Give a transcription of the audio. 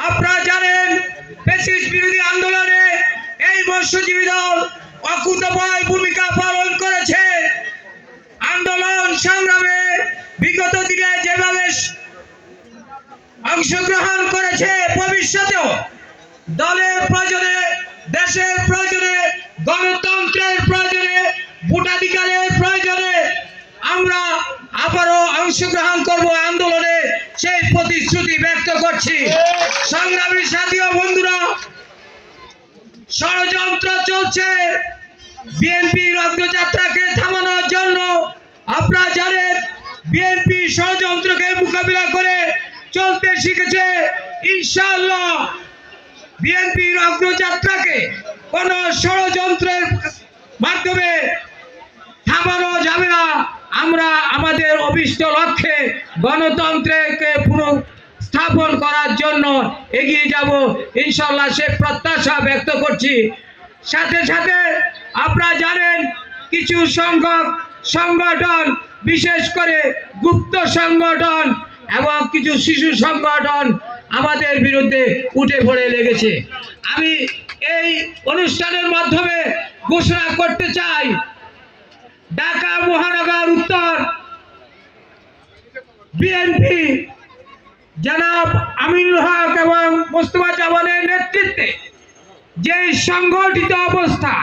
আপনারা জানেন ফ্যাসিস্ট বিরোধী আন্দোলনে এই মৎস্যজীবী দল অকুতোভয় ভূমিকা পালন করেছে। আন্দোলন সংগ্রামে বিগত দিনে যেভাবে অংশগ্রহণ করেছে, ভবিষ্যতেও দলের প্রয়োজনে, দেশের প্রয়োজনে, গণতন্ত্রের প্রয়োজনে, ভোটাধিকারের প্রয়োজনে আমরা আবারও অংশগ্রহণ করব আন্দোলনে, সেই প্রতিশ্রুতি ব্যক্ত করছি। সংগ্রামী সাথী ও বন্ধুরা, ষড়যন্ত্র চলছে বিএনপির অগ্রযাত্রাকে থামানোর জন্য। আপনারা জানেন বিএনপি ষড়যন্ত্রকে মোকাবিলা করে চলতে শিখেছে। ইনশাআল্লাহ বিএনপির অগ্রযাত্রাকে কোন ষড়যন্ত্রের মাধ্যমে থামানো যাবে না। আমরা আমাদের অভিষ্ট লক্ষ্যে গণতন্ত্রকে পুনঃস্থাপন করার জন্য এগিয়ে যাব ইনশাআল্লাহ, সে প্রত্যাশা ব্যক্ত করছি। সাথে সাথে আপনারা জানেন কিছু সংখ্যক সংগঠন, বিশেষ করে গুপ্ত সংগঠন এবং কিছু শিশু সংগঠন আমাদের বিরুদ্ধে উঠে পড়ে লেগেছে। আমি এই অনুষ্ঠানের মাধ্যমে ঘোষণা করতে চাই, ঢাকা মহানগর উত্তর বিএনপি জনাব আমিনুল হক এবং মোস্তফা জামানের নেতৃত্বে যে সংগঠিত অবস্থা